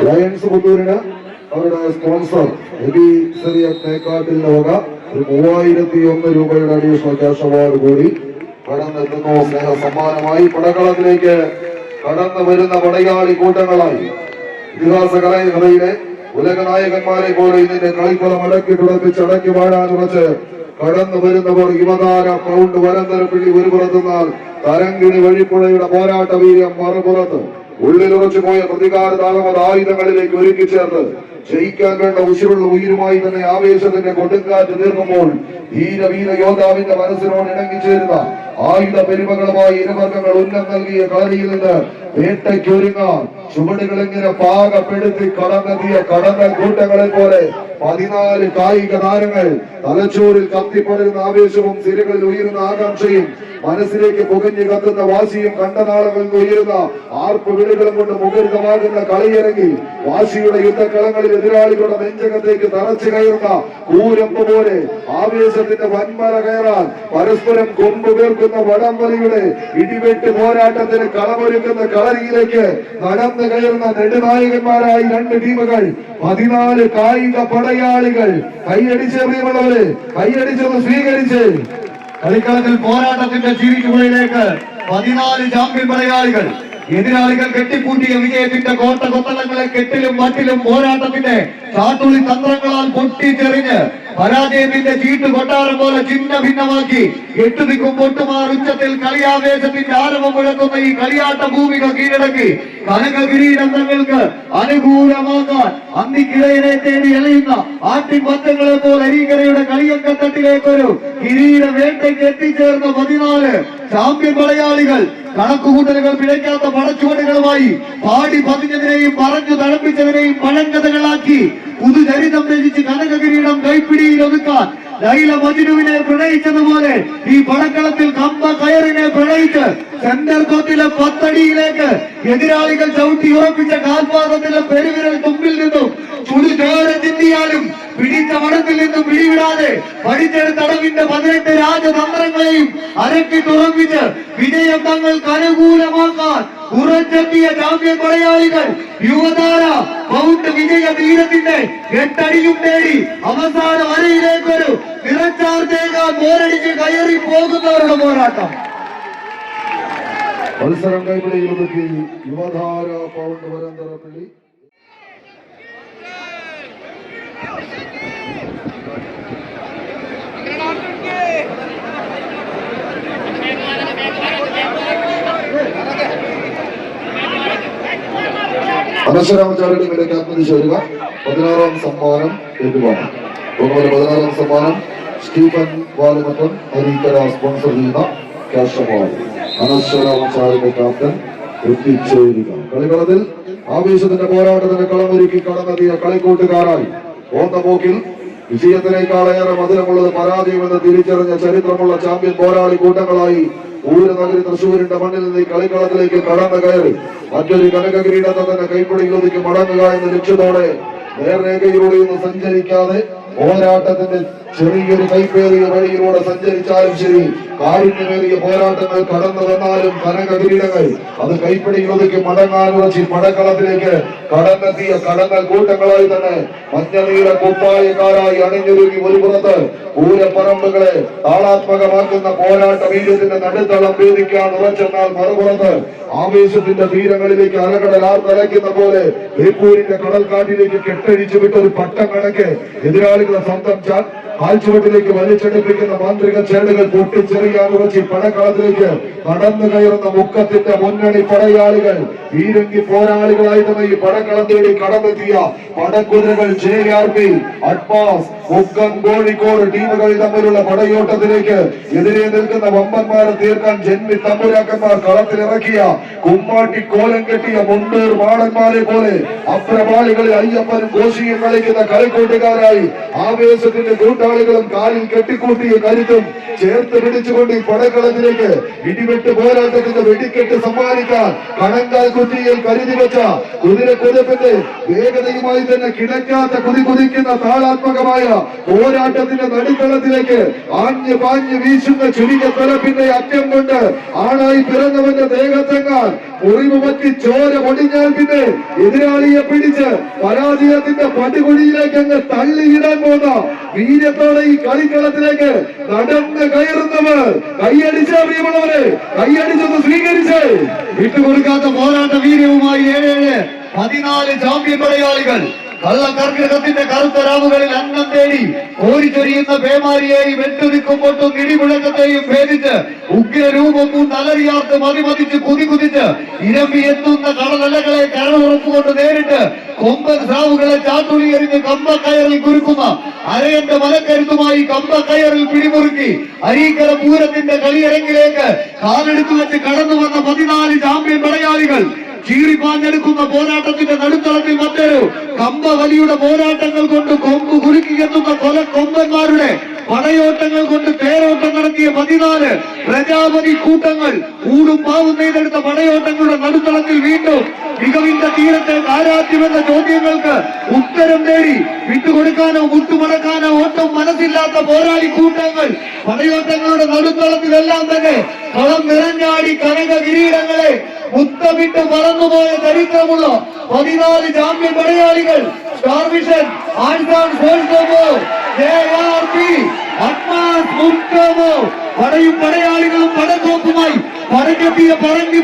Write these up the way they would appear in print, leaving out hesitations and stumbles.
Lions പുത്തൂരിന് അവരുടെ sponsor തേക്കാട്ടിന്റെ വക ഒരു 3001 രൂപയുടെ അഡീഷണൽ ക്യാഷ് അവാർഡ് കൂടി കടന്നെത്തുന്നു. സ്നേഹ സമ്മാനമായി പടകളത്തിലേക്ക് കടന്നു വരുന്ന പടയാളി കൂട്ടങ്ങളായി ഇതിഹാസ കലയിലെ ഉലക നായകന്മാരെ പോലെ ഇതിന്റെ കളിക്കുളം അടക്കി തുടപ്പിച്ച് അടക്കി വാഴാനുറച്ച് കടന്നു വരുന്നവർ യുവതാര പൗണ്ട് വരന്തരപ്പിള്ളി ഒരു പുറത്തുനിന്നാൽ തരങ്കിണി വഴിപ്പുഴയുടെ പോരാട്ട വീര്യം മറുപുറത്ത് ഉള്ളിലുറച്ചു പോയ പ്രതികാര താളമത് ആയുധങ്ങളിലേക്ക് ഒരുക്കി ചേർത്ത് ജയിക്കാൻ വേണ്ട ഉശിരുള്ള ഉயிருമായി തന്നെ ആവേശത്തിന്റെ കൊടുങ്കാറ്റ് തീർക്കുമ്പോൾ വീര യോദ്ധാവിന്റെ മനസ്സിനോട് ഇണങ്ങിച്ചേരുന്ന ആയുധ പെരുമകളുമായി ഇരുവർഗങ്ങൾ ഉന്നം നൽകിയ കളരിയിൽ നിന്ന് വേട്ടയ്ക്കൊരുങ്ങാൻ ചുവടുകൾ ഇങ്ങനെ പാകപ്പെടുത്തി കടന്നെത്തിയ കടന്നൽ കൂട്ടങ്ങളെ പോലെ 14 കായിക താരങ്ങൾ തലച്ചോറിൽ കത്തിപ്പടരുന്ന ആവേശവും സിരകളിൽ ഉയരുന്ന ആകാംക്ഷയും മനസ്സിലേക്ക് പുകഞ്ഞു കത്തുന്ന വാശിയും കണ്ടനാളങ്ങളിൽ നിന്ന് ഉയരുന്ന ആർപ്പ് വിളികളും കൊണ്ട് മുഖരിതമാകുന്ന കളിയിറങ്ങി വാശിയുടെ യുദ്ധക്കളങ്ങളിൽ എതിരാളികളുടെ നെഞ്ചകത്തേക്ക് തറച്ചു കയറുന്ന കൂരമ്പ് പോലെ ആവേശത്തിന്റെ വൻമല കയറാൻ പരസ്പരം കൊമ്പുകേർക്കുന്ന വടംവലിയുടെ ഇടിവെട്ട് പോരാട്ടത്തിന് കളമൊരുക്കുന്ന കളരിയിലേക്ക് നടന്നു കയറുന്ന നെടുനായകന്മാരായി 2 ടീമുകൾ 14 കായിക പടയാളികൾ കൈയടിച്ചെറിയുള്ളവരെ കൈയടിച്ചത് സ്വീകരിച്ച് കളിക്കളത്തിൽ പോരാട്ടത്തിന്റെ ചീരിക്കുമയിലേക്ക് 14 ചാമ്പ്യൻ പടയാളികൾ. എതിരാളികൾ കെട്ടിപ്പൂട്ടിയ വിജയത്തിന്റെ കോട്ട കൊത്തളങ്ങളെ കെട്ടിലും മട്ടിലും പോരാട്ടത്തിന്റെ ചാട്ടുളി തന്ത്രങ്ങളാൽ പൊട്ടിച്ചെറിഞ്ഞ് പരാജയത്തിന്റെ ചീട്ട് കൊട്ടാരം പോലെ ചിഹ്ന ഭിന്നമാക്കി 8 ദിക്കും പൊട്ടുമാർ ഉച്ചത്തിൽ കളിയാവേശത്തിന്റെ ആരവം മുഴക്കുന്ന ഈ കളിയാട്ട ഭൂമിക കീഴടക്കി കനക കിരീടങ്ങൾക്ക് അനുകൂലമാകാൻ അന്തിക്കിഴയനെ തേടി എറിയുന്ന ആട്ടിൻപറ്റങ്ങളെ പോലെ അരീക്കരയുടെ കളിയക്കത്തട്ടിലേക്കൊരു കിരീട വേട്ടയ്ക്ക് എത്തിച്ചേർന്ന 14 ചാമ്പ്യൻ പടയാളികൾ കണക്കുകൂട്ടലുകൾ പിഴയ്ക്കാത്ത പടച്ചുവടുകളുമായി പാടി പതിഞ്ഞതിനെയും പറഞ്ഞു തളപ്പിച്ചതിനെയും പഴങ്കഥകളാക്കി പുതുചരിതം രചിച്ച് കനക കിരീടം കൈപ്പിടിയിൽ ഒതുക്കാൻ ലൈല മജ്നുവിനെ പ്രണയിച്ചതുപോലെ ഈ പടക്കളത്തിൽ കമ്പ കയറിനെ പ്രണയിച്ച് സെന്റർ കോർട്ടിലെ 10 അടിയിലേക്ക് എതിരാളികൾ ചവിട്ടി ഉറപ്പിച്ച കാൽപാദത്തിലെ പെരുവിരൽ തുമ്പിൽ നിന്നും ചുടുചോര ചിന്തിയാലും പിടിച്ച മടത്തിൽ നിന്നും പിടിവിടാതെ പഠിച്ചെടുത്ത അടവിന്റെ 18 രാജതന്ത്രങ്ങളെയും അരക്കി തുറപ്പിച്ച് വിജയം തങ്ങൾക്ക് അനുകൂലമാക്കാൻ ഉറച്ചെത്തിയ ചാമ്പ്യൻ പടയാളികൾ യുവതാര പൗണ്ട് വിജയ തീരത്തിന്റെ 8 അടിയും നേടി അവസാന വരയിലേക്കൊരു നിറച്ചാർത്തേക്കാൻ പോരടിച്ച് കയറി പോകുന്നവരുടെ പോരാട്ടം. മത്സരം കൈപ്പിടിയിൽ ഒതുക്കി യുവതാര പൗണ്ട് വരന്തരപ്പിള്ളി. അനശ്വരാമചാരികളിലേക്ക് ആത്മനിശ വരിക. 16ാം സമ്മാനം ഏറ്റുവാങ്ങും. 16ാം സമ്മാനം സ്റ്റീഫൻ വാലുമറ്റം അരീക്കര സ്പോൺസർ ചെയ്യുന്ന ക്യാഷ് അവാർഡ്. അനശ്വരാമചാരിയുടെ ക്യാപ്റ്റൻ എത്തിച്ചേരുക. കളിക്കളത്തിൽ ആവേശത്തിന്റെ പോരാട്ടത്തിന് കളമൊരുക്കി കടന്നെത്തിയ കളിക്കൂട്ടുകാരായി ഓന്ന പോക്കിൽ വിജയത്തിനേക്കാളേറെ മധുരമുള്ളത് പരാജയമെന്ന് തിരിച്ചറിഞ്ഞ ചരിത്രമുള്ള ചാമ്പ്യൻ പോരാളി കൂട്ടങ്ങളായി ഊരനഗരി തൃശ്ശൂരിന്റെ മണ്ണിൽ നിന്ന് ഈ കളിക്കളത്തിലേക്ക് കടന്നു കയറി മറ്റൊരു കനക കിരീടത്തെ തന്നെ കൈപ്പിടിയിൽ ഒതുക്കി മടങ്ങുക എന്ന ലക്ഷ്യത്തോടെ നേർരേഖയിലൂടെ ഒന്നും സഞ്ചരിക്കാതെ പോരാട്ടത്തിന്റെ ചെറിയൊരു കൈപ്പേറിയ വഴിയിലൂടെ സഞ്ചരിച്ചാലും ശരി, കാരുണ്യമേറിയ പോരാട്ടങ്ങൾ കടന്നു വന്നാലും കനക കിരീടങ്ങൾ അത് കൈപ്പിടിയിൽ ഒതുക്കി മടങ്ങാനുറച്ച് പടക്കളത്തിലേക്ക് കടന്നെത്തിയ കടന്നൽ കൂട്ടങ്ങളായി തന്നെ മഞ്ഞനീല കുപ്പായക്കാരായി അണിഞ്ഞൊരുങ്ങി ഒരു പുറത്ത് പൂരപ്പറമ്പുകളെ താളാത്മകമാക്കുന്ന പോരാട്ട വീര്യത്തിന്റെ നടുത്തളം വേദിക്കാൻ ഉറച്ചെന്നാൽ മറുപുറത്ത് ആവേശത്തിന്റെ തീരങ്ങളിലേക്ക് അലകടലാർ തലയ്ക്കുന്ന പോലെ ബേപ്പൂരിന്റെ കടൽക്കാട്ടിലേക്ക് കെട്ടഴിച്ചു വിട്ട ഒരു പട്ടം കണക്ക് എതിരാളികളെ സ്വന്തം കാൽച്ചുവട്ടിലേക്ക് വലിച്ചെടുപ്പിക്കുന്ന മാന്ത്രിക ചേടുകൾ പൊട്ടിച്ചെറിയാൻ ഉറച്ച് പടക്കളത്തിലേക്ക് കടന്നു കയറുന്ന മുക്കത്തിന്റെ മുന്നണി പടയാളികൾ പീരങ്കി പോരാളികളായി തന്നെ ഈ പടക്കളം തേടി കടന്നെത്തിയ പടക്കുതിരകൾ JRP, അഡ്മാസ്, മുക്കം, കോഴിക്കോട് ടീമുകൾ തമ്മിലുള്ള പടയോട്ടത്തിലേക്ക് എതിരെ നിൽക്കുന്ന വമ്പന്മാരെ തീർക്കാൻ ജന്മി തമ്പുരാക്കന്മാർ കളത്തിലിറക്കിയ കുമ്മാട്ടി കോലം കെട്ടിയ മുണ്ടൂർ മാടന്മാരെ പോലെ അപ്രമാളികളിൽ അയ്യപ്പനും കോശിയും കളിക്കുന്ന കളിക്കൂട്ടുകാരായി ആവേശത്തിന്റെ കൂട്ടാളികളും കാലിൽ കെട്ടിക്കൂട്ടിയ കരുത്തും ചേർത്ത് പിടിച്ചുകൊണ്ട് ഈ പടക്കളത്തിലേക്ക് ഇടിവെട്ട് പോരാട്ടത്തിന്റെ വെടിക്കെട്ട് സമ്മാനിക്കാൻ കണങ്കാൽ കുറ്റിയിൽ കരുതി വെച്ച കുതിരക്കുതിപ്പിന്റെ വേഗതയുമായി തന്നെ കിടക്കാത്ത കുതിക്കുന്ന താളാത്മകമായ പോരാട്ടത്തിന്റെ നടുക്കളത്തിലേക്ക് ആഞ്ഞു പാഞ്ഞു വീശുന്ന ചുരുക്ക തലപ്പിന്റെ അറ്റം കൊണ്ട് ആണായി പിറന്നവന്റെ ദേഹത്തെങ്ങാൻ മുറിവ് പറ്റി ചോര പൊടിഞ്ഞാൽ പിന്നെ എതിരാളിയെ പിടിച്ച് പരാജയത്തിന്റെ പടുകുഴിയിലേക്ക് അങ്ങ് തള്ളിയിടാൻ പോകുന്ന വീര്യത്തോടെ ഈ കളിക്കളത്തിലേക്ക് നടന്ന് കയറുന്നവർ കൈയടിച്ച പ്രിയമുള്ളവരെ, കൈയടിച്ചൊന്ന് സ്വീകരിച്ച് വിട്ടുകൊടുക്കാത്ത പോരാട്ട വീര്യവുമായി 7-14 ചാമ്പ്യൻ പടയാളികൾ കള്ളക്കർക്കിടകത്തിന്റെ കറുത്ത രാവുകളിൽ അന്നം തേടി കോരിച്ചൊരിയുന്ന പേമാരിയെയും വെട്ടുനിക്കുമ്പോട്ടും ഇടിമുഴക്കത്തെയും ഭേദിച്ച് ഉഗ്രരൂപം കൊണ്ട് അലറിയാർത്ത് മതിമതിച്ച് കുതിച്ച് ഇരമ്പി എത്തുന്ന കടലലകളെ കരളുറപ്പുകൊണ്ട് നേരിട്ട് കൊമ്പൻ സ്രാവുകളെ ചാട്ടുളി എറിഞ്ഞ് കമ്പക്കയറിൽ കുരുക്കുന്ന അരയന്റെ മലക്കരുത്തുമായി കമ്പക്കയറിൽ പിടിമുറുക്കി അരീക്കര പൂരത്തിന്റെ കളിയരങ്ങിലേക്ക് കാലെടുത്തു വെച്ച് കടന്നു വന്ന 14 ചാമ്പ്യൻ പടയാളികൾ ചീറിപ്പാഞ്ഞെടുക്കുന്ന പോരാട്ടത്തിന്റെ നടുത്തളത്തിൽ മറ്റൊരു കമ്പ വലിയുടെ പോരാട്ടങ്ങൾ കൊണ്ട് കൊമ്പ് കുരുക്കി എത്തുന്ന കൊമ്പന്മാരുടെ പടയോട്ടങ്ങൾ കൊണ്ട് തേരോട്ടം നടത്തിയ 14 പ്രജാപതി കൂട്ടങ്ങൾ ഊടും പാവും നെയ്തെടുത്ത പടയോട്ടങ്ങളുടെ നടുത്തളത്തിൽ വീണ്ടും മികവിന്റെ തീരത്തെ ആരാധ്യമെന്ന ചോദ്യങ്ങൾക്ക് ഉത്തരം തേടി വിട്ടുകൊടുക്കാനോ മുട്ടുമടക്കാനോ ഒട്ടും മനസ്സില്ലാത്ത പോരാളി കൂട്ടങ്ങൾ പടയോട്ടങ്ങളുടെ നടുത്തളത്തിലെല്ലാം തന്നെ കളം നിറഞ്ഞാടി കനക കിരീടങ്ങളെ മുത്തമിട്ട് പറന്നുപോയ ചരിത്രമുള്ള 14 ചാമ്പ്യൻ പടയാളികൾ Star Vision Arts and Sports പടയും പടയാളികളും പടക്കോപ്പുമായി പടക്കെത്തിയ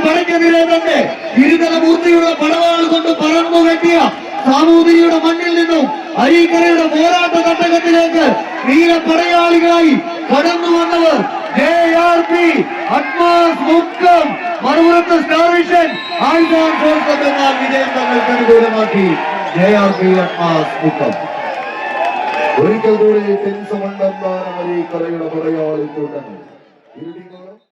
പടക്കെതിരെ തന്നെ ഇരുതല മൂർത്തിയുള്ള പടവാൾ കൊണ്ട് പറന്നു കെട്ടിയ സാമൂതിരിയുടെ മണ്ണിൽ നിന്നും അരീക്കരയുടെ പോരാട്ട തട്ടകത്തിലേക്ക് നീല പടയാളികളായി കടന്നു വന്നവർ JRP അറ്റ്മാസ് മുക്കം, മറുപുറത്ത് Star Vision Arts and Sports എന്നാൽ വിജയം തങ്ങൾക്ക് അനുകൂലമാക്കി JRP അറ്റ്മാസ് മുക്കം. ഒരിക്കൽ കൂടി ടെൻസ് മണ്ഡലം അരീക്കരയുടെ പടയാളി കൂട്ടങ്ങൾ